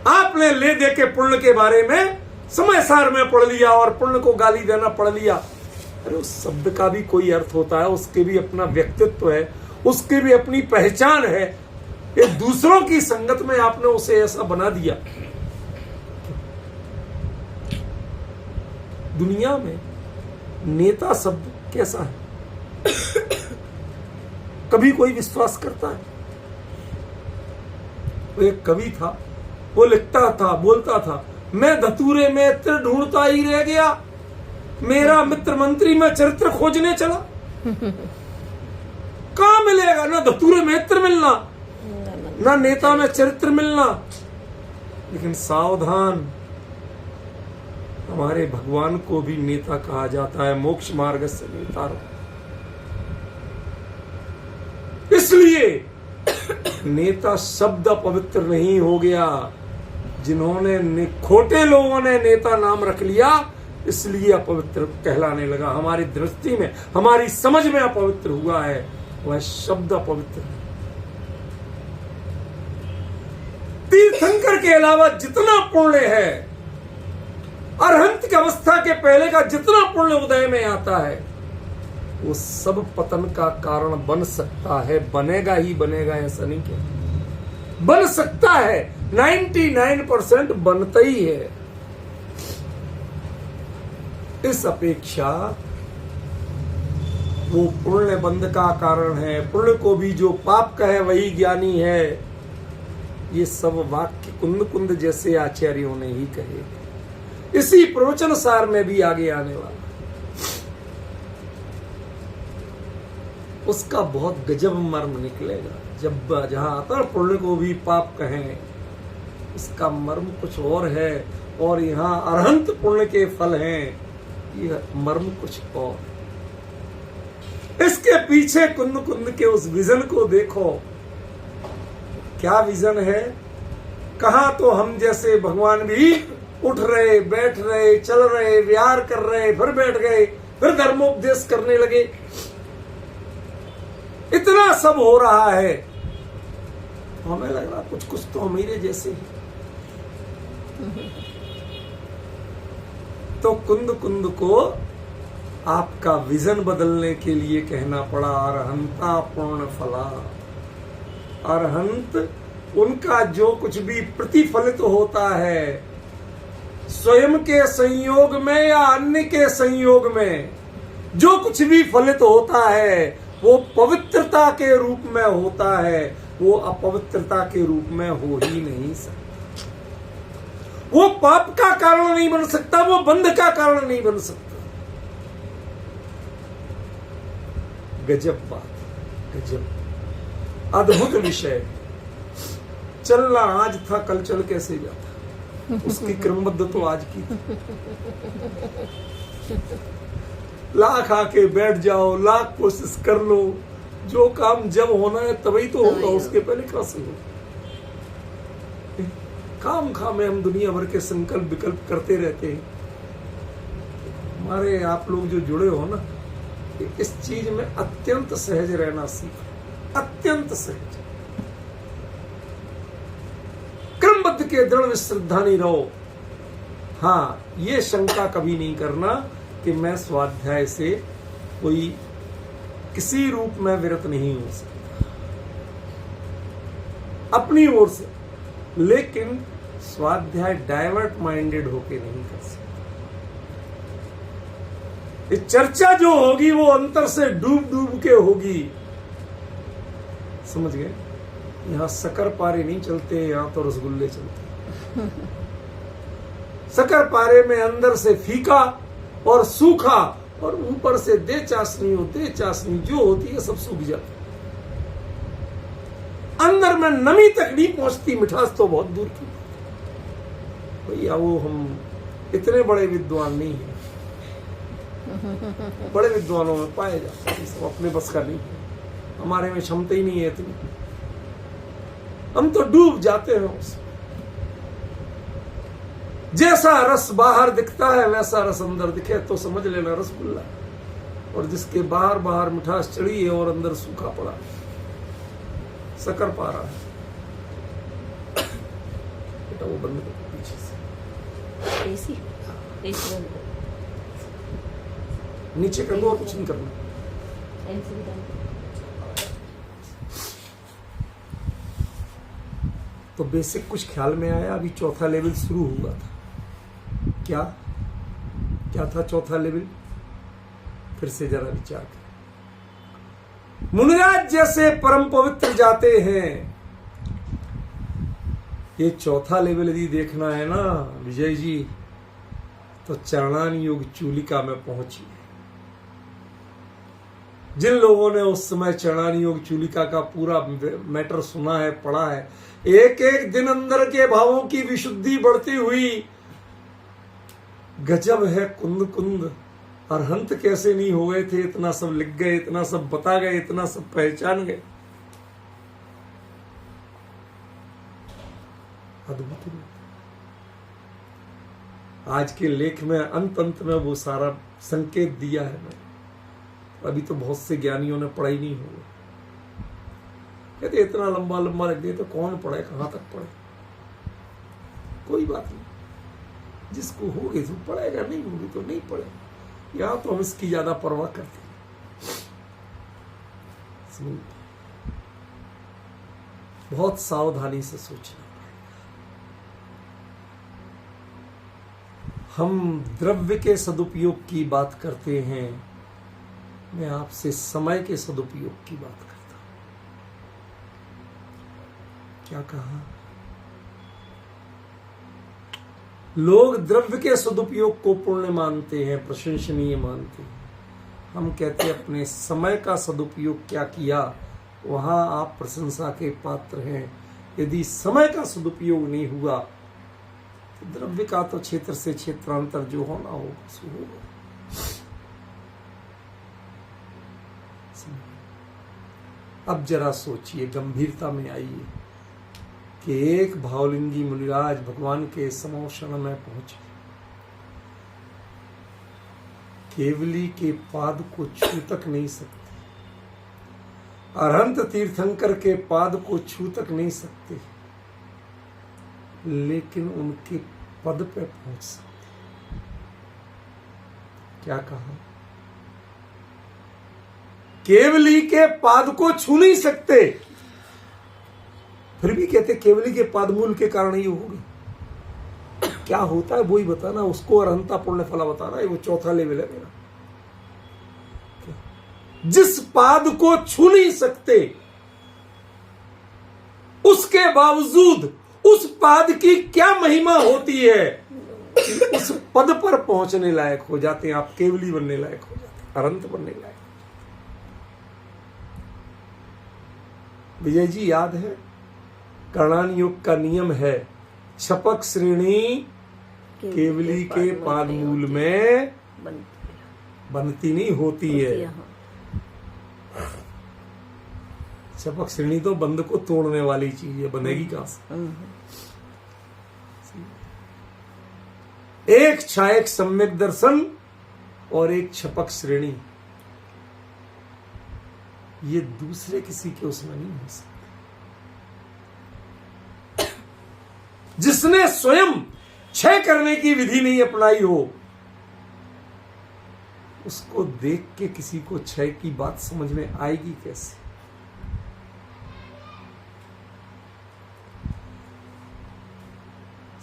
आपने ले दे के पुण्य के बारे में समय सार में पढ़ लिया और पुण्य को गाली देना पढ़ लिया। अरे उस शब्द का भी कोई अर्थ होता है, उसके भी अपना व्यक्तित्व है, उसकी भी अपनी पहचान है। ये दूसरों की संगत में आपने उसे ऐसा बना दिया। दुनिया में नेता शब्द कैसा है? कभी कोई विश्वास करता है? वो एक कवि था, वो लिखता था, बोलता था, मैं धतूरे में इत्र ढूंढता ही रह गया, मेरा मित्र मंत्री में चरित्र खोजने चला। कहां मिलेगा? ना धतूरे में इत्र मिलना, ना नेता में चरित्र मिलना। लेकिन सावधान, हमारे भगवान को भी नेता कहा जाता है, मोक्ष मार्ग से नेता। इसलिए नेता शब्द पवित्र नहीं हो गया। जिन्होंने खोटे लोगों ने नेता नाम रख लिया, इसलिए अपवित्र कहलाने लगा। हमारी दृष्टि में, हमारी समझ में अपवित्र हुआ है, वह शब्द अपवित्र है। तीर्थंकर के अलावा जितना पुण्य है, अरहंत की अवस्था के पहले का जितना पुण्य उदय में आता है, वो सब पतन का कारण बन सकता है। बनेगा ही बनेगा, ऐसा नहीं कहते, बन सकता है। 99% बनता ही है। इस अपेक्षा वो पुण्य बंध का कारण है। पुण्य को भी जो पाप कहे वही ज्ञानी है। ये सब वाक्य कुंद कुंद जैसे आचार्यों ने ही कहे। इसी प्रवचन सार में भी आगे आने वाला उसका बहुत गजब मर्म निकलेगा। जब जहां आता पुण्य को भी पाप कहें, इसका मर्म कुछ और है, और यहाँ अरहंत पुण्य के फल हैं, यह मर्म कुछ और। इसके पीछे कुंद कुंद के उस विजन को देखो, क्या विजन है। कहा तो हम जैसे भगवान भी उठ रहे, बैठ रहे, चल रहे, विहार कर रहे, फिर बैठ गए, फिर धर्मोपदेश करने लगे। इतना सब हो रहा है, हमें लग रहा कुछ कुछ तो मेरे जैसे ही। तो कुंद कुंद को आपका विजन बदलने के लिए कहना पड़ा अरहंता पूर्ण फला। अरहंत उनका जो कुछ भी प्रतिफलित होता है, स्वयं के संयोग में या अन्य के संयोग में, जो कुछ भी फलित होता है वो पवित्रता के रूप में होता है। वो अपवित्रता के रूप में हो ही नहीं सकता। वो पाप का कारण नहीं बन सकता, वो बंध का कारण नहीं बन सकता। गजब बात, गजब, अद्भुत विषय। चलना आज था, कल चल कैसे जाता, उसकी क्रमबद्ध तो आज की थी। लाख आके बैठ जाओ, लाख कोशिश कर लो, जो काम जब होना है तभी तो होगा, उसके पहले कैसे हो। काम खा में हम दुनिया भर के संकल्प विकल्प करते रहते हैं। हमारे आप लोग जो जुड़े हो ना, इस चीज में अत्यंत सहज रहना सीखो, अत्यंत सहज। क्रमबद्ध के दृढ़ श्रद्धा नहीं रहो। हाँ, ये शंका कभी नहीं करना कि मैं स्वाध्याय से कोई किसी रूप में विरत नहीं हो सकता अपनी ओर से, लेकिन स्वाध्याय डाइवर्ट माइंडेड होके नहीं कर सकता। ये चर्चा जो होगी वो अंतर से डूब डूब के होगी, समझ गए। यहां शक्कर पारे नहीं चलते, यहां तो रसगुल्ले चलते। शक्कर पारे में अंदर से फीका और सूखा और ऊपर से दे चाशनी जो होती है सब सूख जाती है, अंदर में नमी तक नहीं पहुंचती, मिठास तो बहुत दूर की। भैया वो हम इतने बड़े विद्वान नहीं हैं, बड़े विद्वानों में पाए जाते हैं, सब अपने बस का नहीं है, हमारे में क्षमता ही नहीं है इतनी, हम तो डूब जाते हैं उसमें। जैसा रस बाहर दिखता है वैसा रस अंदर दिखे तो समझ लेना रसगुल्ला, और जिसके बाहर बाहर मिठास चढ़ी है और अंदर सूखा पड़ा है, शक्कर पा रहा है। बेटा वो बंद कर पीछे से, एसी बंद कर, नीचे कर दो और कुछ नहीं करना। एलसीडी बंद कर। तो बेसिक कुछ ख्याल में आया। अभी चौथा लेवल शुरू हुआ था, क्या था चौथा लेवल, फिर से जरा विचार करें। मुनिराज जैसे परम पवित्र जाते हैं, ये चौथा लेवल यदि देखना है ना विजय जी, तो चरणान योग चूलिका में पहुंची। जिन लोगों ने उस समय चरणान योग चूलिका का पूरा मैटर सुना है, पढ़ा है, एक एक दिन अंदर के भावों की विशुद्धि बढ़ती हुई, गजब है कुंद कुंद। अरहंत कैसे नहीं हो गए थे, इतना सब लिख गए, इतना सब बता गए, इतना सब पहचान गए, अद्भुत। आज के लेख में अंत में वो सारा संकेत दिया है मैंने। अभी तो बहुत से ज्ञानियों ने पढ़ा ही नहीं होगा, कहते इतना लंबा लंबा लिख दिया तो कौन पढ़े, कहां तक पढ़े। कोई बात नहीं, जिसको होगी तो पढ़ेगा, नहीं होगी तो नहीं पढ़ेगा। यहां तो हम इसकी ज्यादा परवाह करते हैं। बहुत सावधानी से सोचना। हम द्रव्य के सदुपयोग की बात करते हैं, मैं आपसे समय के सदुपयोग की बात करता हूं। क्या कहा? लोग द्रव्य के सदुपयोग को पुण्य मानते हैं, प्रशंसनीय मानते हैं। हम कहते हैं अपने समय का सदुपयोग क्या किया, वहां आप प्रशंसा के पात्र हैं। यदि समय का सदुपयोग नहीं हुआ तो द्रव्य का तो क्षेत्र से क्षेत्रांतर जो होना होगा सो होगा। अब जरा सोचिए, गंभीरता में आइए कि एक भावलिंगी मुनिराज भगवान के समोषण में पहुंचे, केवली के पाद को छू तक नहीं सकते, अरहंत तीर्थंकर के पाद को छू तक नहीं सकते, लेकिन उनके पद पे पहुंच सकते। क्या कहा? केवली के पाद को छू नहीं सकते, फिर भी कहते केवली के पादमूल के कारण ही होगी। क्या होता है वो ही बताना, उसको अरहंता पुण्य फला बताना, ये वो चौथा लेवल है मेरा। जिस पाद को छू नहीं सकते, उसके बावजूद उस पाद की क्या महिमा होती है कि उस पद पर पहुंचने लायक हो जाते हैं आप, केवली बनने लायक हो जाते हैं, अरहंत बनने लायक। विजय जी याद है, कर्णान योग का नियम है, छपक श्रेणी केवली के पादमूल में बनती नहीं होती है। छपक श्रेणी तो बंद को तोड़ने वाली चीज है, बनेगी कहां से? एक छायक सम्यक दर्शन और एक छपक श्रेणी, ये दूसरे किसी के उसमें नहीं हो सकते। जिसने स्वयं क्षय करने की विधि नहीं अपनाई हो, उसको देख के किसी को क्षय की बात समझ में आएगी कैसे?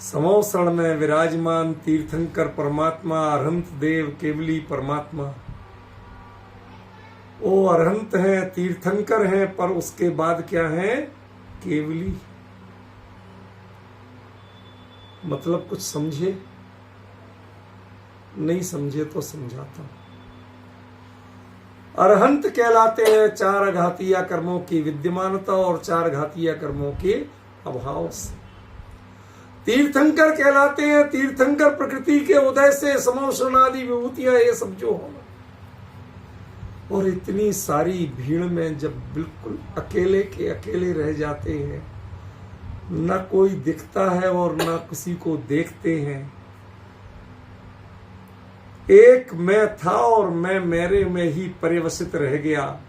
समोसण में विराजमान तीर्थंकर परमात्मा, अरहंत देव केवली परमात्मा, वो अरहंत है, तीर्थंकर है, पर उसके बाद क्या है? केवली। मतलब कुछ समझे? नहीं समझे तो समझाता हूं। अरहंत कहलाते हैं चार घातीय कर्मों की विद्यमानता और चार घातीय कर्मों के अभाव से। तीर्थंकर कहलाते हैं तीर्थंकर प्रकृति के उदय से समोषण आदि विभूतियां ये सब जो होना। और इतनी सारी भीड़ में जब बिल्कुल अकेले के अकेले रह जाते हैं, न कोई दिखता है और न किसी को देखते हैं। एक मैं था और मैं मेरे में ही परिवसित रह गया।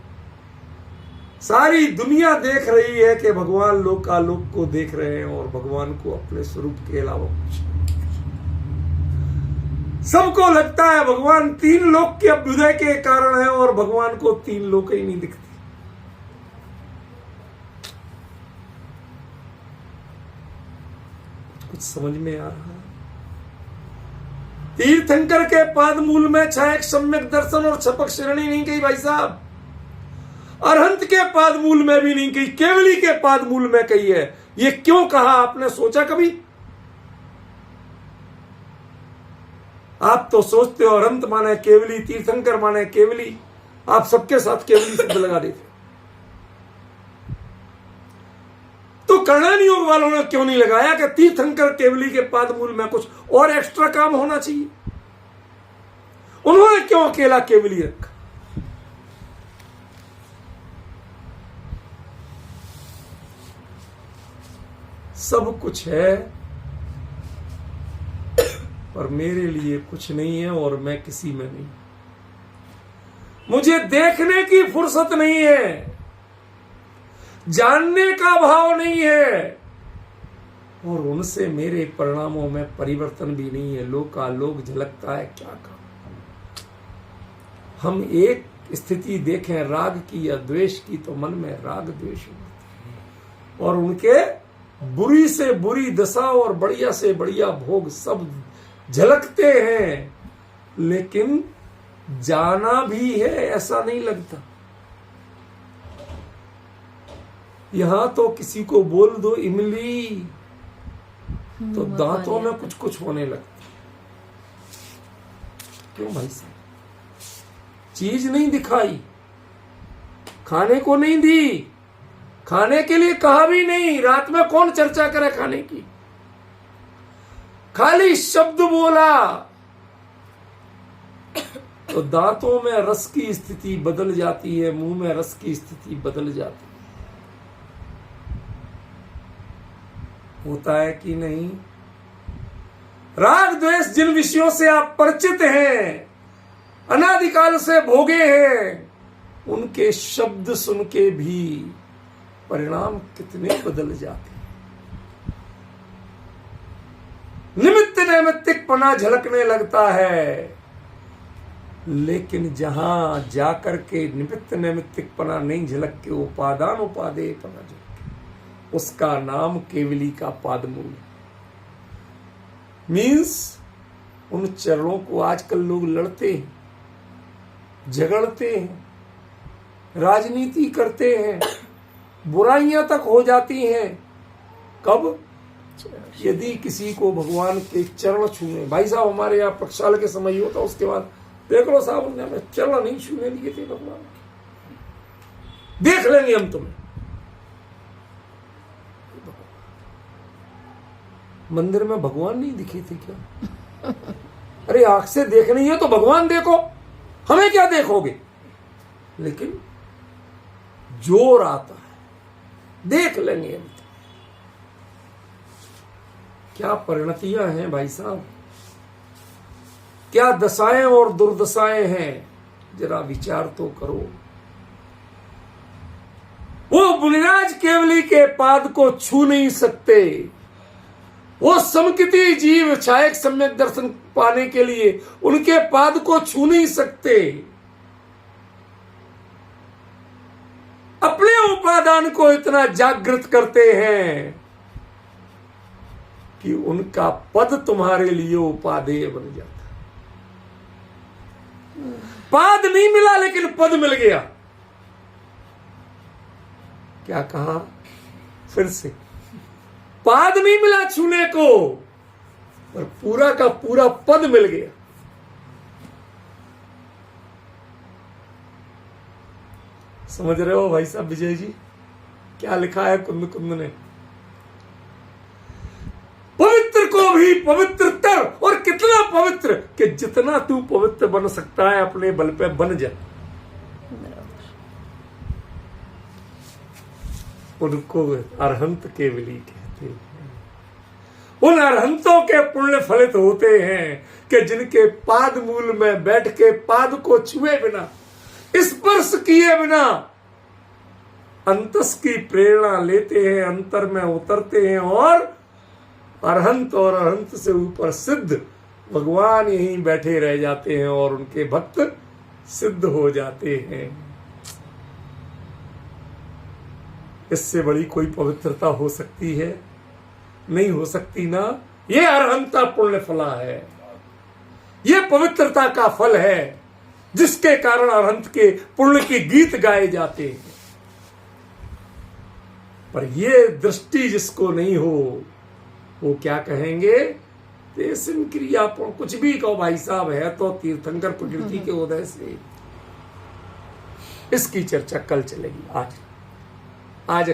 सारी दुनिया देख रही है कि भगवान लोकालोक को देख रहे हैं और भगवान को अपने स्वरूप के अलावा कुछ नहीं। सबको लगता है भगवान तीन लोक के अभ्युदय के कारण है और भगवान को तीन लोक ही नहीं दिखते। कुछ समझ में आ रहा है? तीर्थंकर के पाद मूल में छायक सम्यक दर्शन और छपक श्रेणी नहीं कही भाई साहब। अरहंत के पाद मूल में भी नहीं कही, केवली के पाद मूल में कही है। ये क्यों कहा, आपने सोचा कभी? आप तो सोचते हो अरहंत माने केवली, तीर्थंकर माने केवली, आप सबके साथ केवली शब्द लगा देते। तो कर्णानी योग वालों ने क्यों नहीं लगाया कि तीर्थंकर केवली के पाद मूल में कुछ और एक्स्ट्रा काम होना चाहिए? उन्होंने क्यों अकेला केवली रखा? सब कुछ है पर मेरे लिए कुछ नहीं है और मैं किसी में नहीं। मुझे देखने की फुर्सत नहीं है, जानने का भाव नहीं है और उनसे मेरे परिणामों में परिवर्तन भी नहीं है। लोकालोक झलकता है, क्या काम। हम एक स्थिति देखें राग की या द्वेष की तो मन में राग द्वेष होते और उनके बुरी से बुरी दशा और बढ़िया से बढ़िया भोग सब झलकते हैं, लेकिन जाना भी है ऐसा नहीं लगता। यहां तो किसी को बोल दो इमली तो दांतों में कुछ कुछ होने लगता। क्यों भाई साहब? चीज नहीं दिखाई, खाने को नहीं दी, खाने के लिए कहा भी नहीं। रात में कौन चर्चा करे खाने की? खाली शब्द बोला तो दांतों में रस की स्थिति बदल जाती है, मुंह में रस की स्थिति बदल जाती है। होता है कि नहीं? राग द्वेष जिन विषयों से आप परिचित हैं, अनादिकाल से भोगे हैं, उनके शब्द सुन के भी परिणाम कितने बदल जाते हैं। निमित्त नैमित्तिकपना झलकने लगता है, लेकिन जहां जाकर के निमित्त नैमित्तिकपना नहीं झलक के उपादान उपादेयपना झलके, उसका नाम केवली का पादमूल। मीन्स उन चरणों को आजकल लोग लड़ते हैं, झगड़ते हैं, राजनीति करते हैं, बुराइयां तक हो जाती हैं। कब? यदि किसी को भगवान के चरण छूने। भाई साहब हमारे यहाँ प्रक्षाल के समय ही होता, उसके बाद देख लो साहब उन्होंने हमें चरण नहीं छूने दिए थे भगवान, देख लेंगे हम तुम्हें। मंदिर में भगवान नहीं दिखे थे क्या? अरे आंख से देखनी है तो भगवान देखो, हमें क्या देखोगे? लेकिन जोर आता है, देख लेंगे हम। क्या परिणतियां हैं भाई साहब, क्या दशाएं और दुर्दशाएं हैं, जरा विचार तो करो। वो मुनिराज केवली के पाद को छू नहीं सकते। वो समकिती जीव छायक सम्यक दर्शन पाने के लिए उनके पाद को छू नहीं सकते। अपने उपादान को इतना जागृत करते हैं कि उनका पद तुम्हारे लिए उपादेय बन जाता। पाद नहीं मिला लेकिन पद मिल गया। क्या कहा? फिर से, पाद नहीं मिला छूने को, पर पूरा का पूरा पद मिल गया। समझ रहे हो भाई साहब विजय जी क्या लिखा है कुंद कुंद ने? पवित्र को भी पवित्रतर, और कितना पवित्र कि जितना तू पवित्र बन सकता है अपने बल पे बन जा। उनको अरहंत केवली कहते हैं। उन अरहंतों के पुण्य फलित होते हैं कि जिनके पाद मूल में बैठ के पाद को छुए बिना, स्पर्श किए बिना अंतस की प्रेरणा लेते हैं, अंतर में उतरते हैं और अरहंत से ऊपर सिद्ध भगवान यहीं बैठे रह जाते हैं और उनके भक्त सिद्ध हो जाते हैं। इससे बड़ी कोई पवित्रता हो सकती है? नहीं हो सकती ना। ये अरहंता पुण्य फला है, ये पवित्रता का फल है जिसके कारण अरहंत के पुण्य के गीत गाए जाते हैं। पर ये दृष्टि जिसको नहीं हो वो क्या कहेंगे? तेसिन क्रिया कुछ भी कहो भाई साहब, है तो तीर्थंकर प्रकृति के उदय से। इसकी चर्चा कल चलेगी। आज